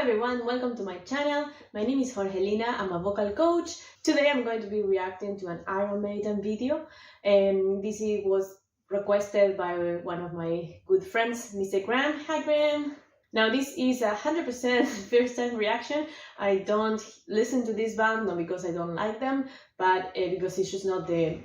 everyone, welcome to my channel. My name is Jorgelina, I'm a vocal coach. Today I'm going to be reacting to an Iron Maiden video, and this was requested by one of my good friends, Mr. Graham. Hi Graham! Now this is 100% first time reaction. I don't listen to this band, not because I don't like them, but because it's just not the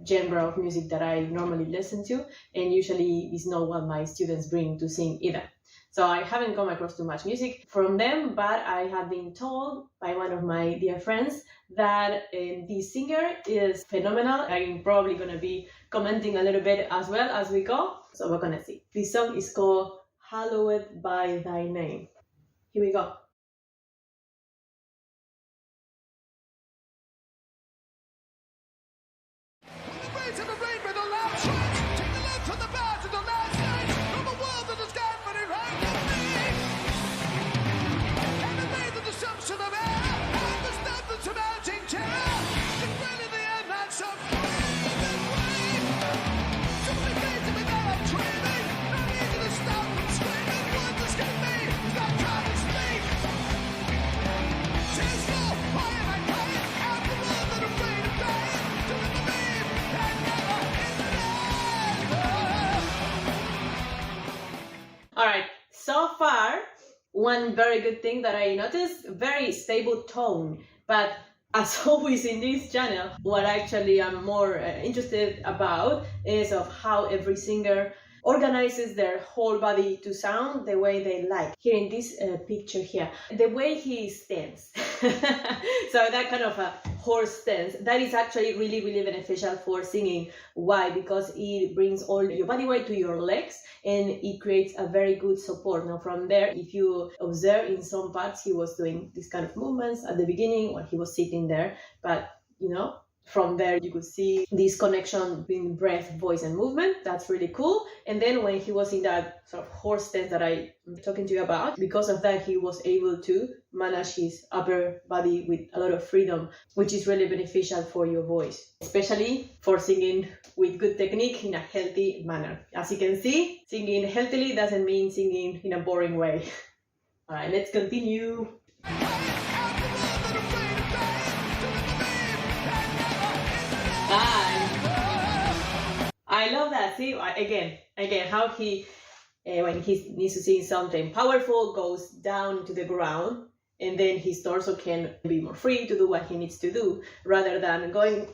genre of music that I normally listen to, and usually it's not what my students bring to sing either. So I haven't come across too much music from them, but I have been told by one of my dear friends that this singer is phenomenal. I'm probably going to be commenting a little bit as well as we go, so we're going to see. This song is called Hallowed By Thy Name. Here we go. Alright, so far, one very good thing that I noticed, very stable tone, but as always in this channel, what actually I'm more interested about is of how every singer organizes their whole body to sound the way they like. Here in this picture here, the way he stands. So that kind of a horse stance, that is actually really beneficial for singing. Why? Because it brings all your body weight to your legs and it creates a very good support. Now from there, if you observe in some parts, he was doing this kind of movements at the beginning when he was sitting there, but you know, from there you could see this connection between breath, voice and movement. That's really cool. And then when he was in that sort of horse stance that I'm talking to you about, because of that he was able to manage his upper body with a lot of freedom, which is really beneficial for your voice, especially for singing with good technique in a healthy manner. As you can see, singing healthily doesn't mean singing in a boring way. All right, let's continue. I love that. See, again, how he, when he needs to sing something powerful, goes down to the ground, and then his torso can be more free to do what he needs to do, rather than going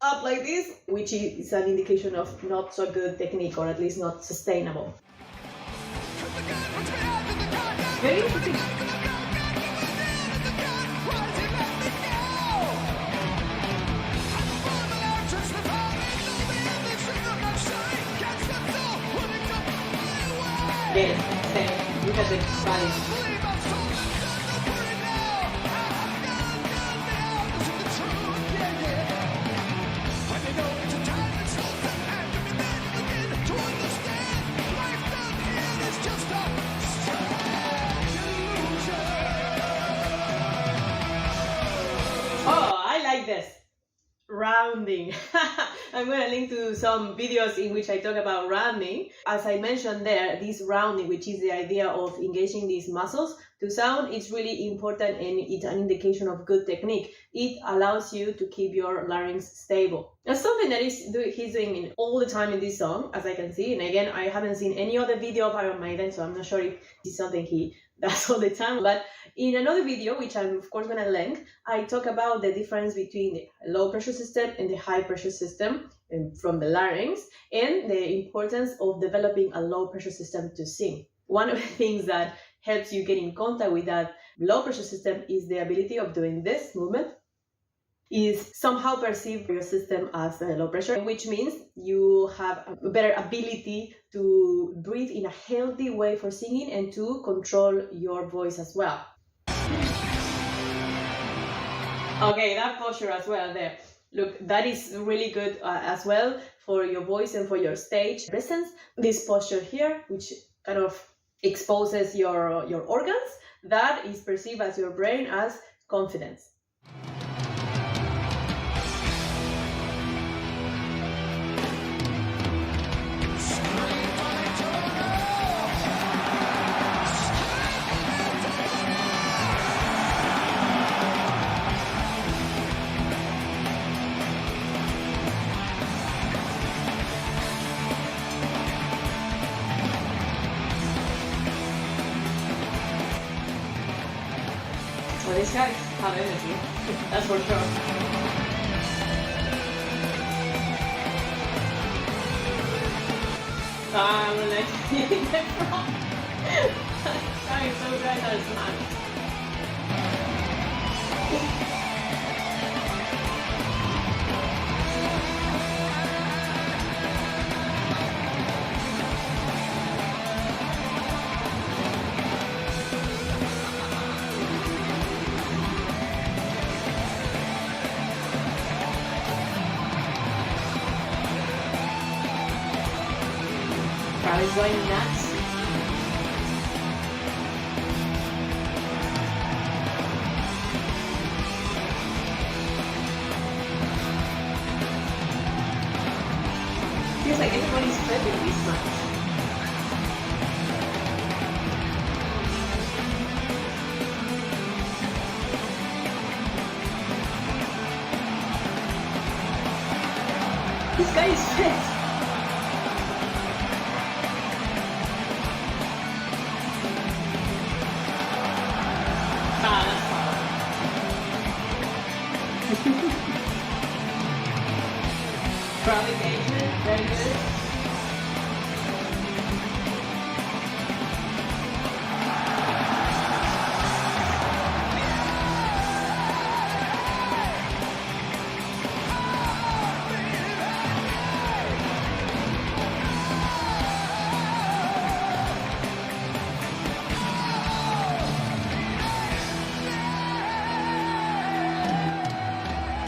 up like this, which is an indication of not so good technique, or at least not sustainable. Very interesting. Yes, look at the body. Oh, I like this. Rounding. I'm going to link to some videos in which I talk about rounding. As I mentioned there, this rounding, which is the idea of engaging these muscles to sound, is really important, and it's an indication of good technique. It allows you to keep your larynx stable. That's something that he's doing all the time in this song, as I can see. And again, I haven't seen any other video of Iron Maiden, so I'm not sure if it's something he does all the time. But in another video, which I'm of course going to link, I talk about the difference between the low pressure system and the high pressure system from the larynx, and the importance of developing a low pressure system to sing. One of the things that helps you get in contact with that low pressure system is the ability of doing this movement. Is somehow perceive your system as low pressure, which means you have a better ability to breathe in a healthy way for singing and to control your voice as well. Okay, that posture as well there. Look, that is really good as well for your voice and for your stage presence. This posture here, which kind of exposes your organs, that is perceived as your brain as confidence. Well, these guys have energy, that's for sure. I'm like hitting the front. Trying so great that it's not. Crowd going nuts. Feels like everybody's prepping this much. This guy is fit. Crowd engagement, very good.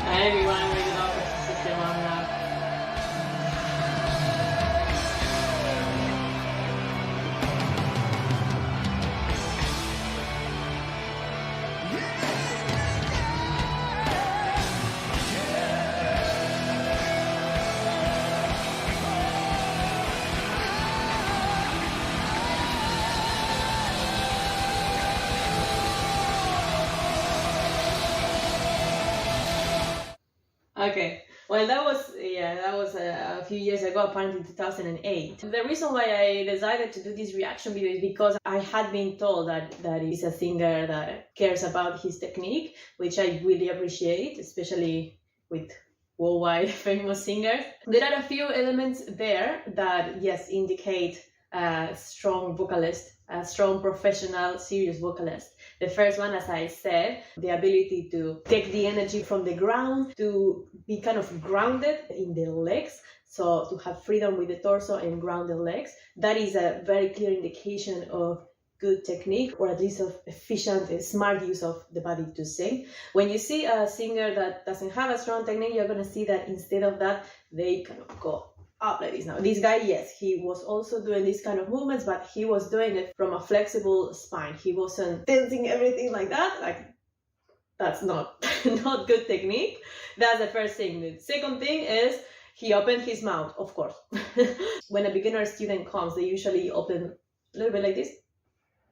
Everyone with the local system on that. Okay, well that was a few years ago, apparently 2008. The reason why I decided to do this reaction video is because I had been told that he's a singer that cares about his technique, which I really appreciate, especially with worldwide famous singers. There are a few elements there that, yes, indicate a strong vocalist, a strong professional, serious vocalist. The first one, as I said, the ability to take the energy from the ground, to be kind of grounded in the legs, so to have freedom with the torso and grounded legs. That is a very clear indication of good technique, or at least of efficient, smart use of the body to sing. When you see a singer that doesn't have a strong technique, you're going to see that instead of that, they kind of go up like this. Now, this guy, yes, he was also doing these kind of movements, but he was doing it from a flexible spine. He wasn't tilting everything like that. Like, that's not good technique. That's the first thing. The second thing is he opened his mouth, of course. When a beginner student comes, they usually open a little bit like this.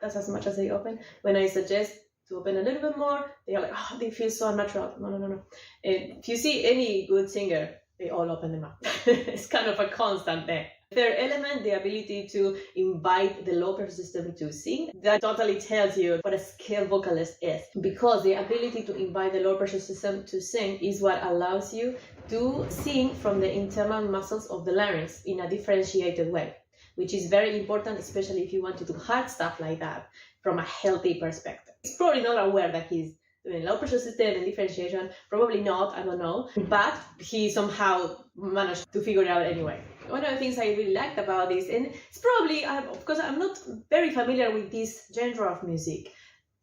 That's as much as they open. When I suggest to open a little bit more, they are like, oh, they feel so unnatural. No. If you see any good singer, they all open their mouth. It's kind of a constant there. Third element, the ability to invite the low pressure system to sing. That totally tells you what a skilled vocalist is, because the ability to invite the low pressure system to sing is what allows you to sing from the internal muscles of the larynx in a differentiated way, which is very important, especially if you want to do hard stuff like that from a healthy perspective. He's probably not aware that he's doing low pressure system and differentiation, probably not, I don't know, but he somehow managed to figure it out anyway. One of the things I really liked about this, and it's probably, because I'm not very familiar with this genre of music,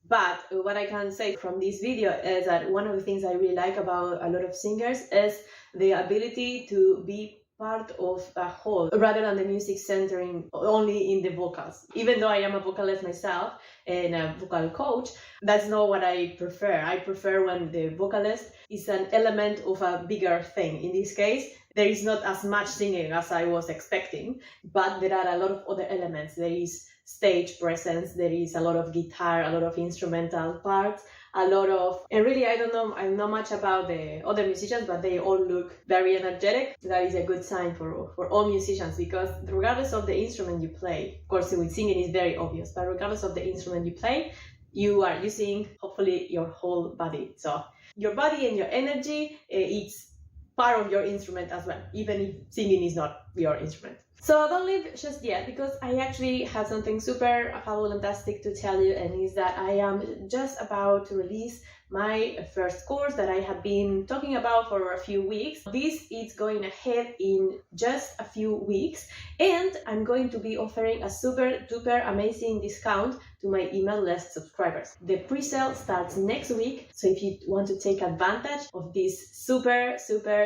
but what I can say from this video is that one of the things I really like about a lot of singers is the ability to be part of a whole, rather than the music centering only in the vocals. Even though I am a vocalist myself and a vocal coach, that's not what I prefer. I prefer when the vocalist is an element of a bigger thing. In this case, there is not as much singing as I was expecting, but there are a lot of other elements. There is stage presence, there is a lot of guitar, a lot of instrumental parts, a lot of, and really I don't know much about the other musicians, but they all look very energetic. That is a good sign for all musicians, because regardless of the instrument you play, of course with singing is very obvious, but regardless of the instrument you play, you are using hopefully your whole body. So your body and your energy, it's part of your instrument as well, even if singing is not your instrument. So don't leave just yet, because I actually have something super fantastic to tell you, and is that I am just about to release my first course that I have been talking about for a few weeks. This is going ahead in just a few weeks, and I'm going to be offering a super duper amazing discount to my email list subscribers. The pre-sale starts next week, so if you want to take advantage of this super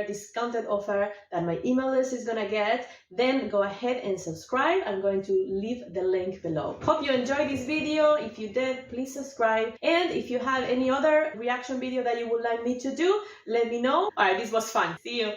discounted offer that my email list is gonna get, then go ahead and subscribe. I'm going to leave the link below. Hope you enjoyed this video. If you did, please subscribe, and if you have any other reaction video that you would like me to do, let me know. Alright, this was fun. See you.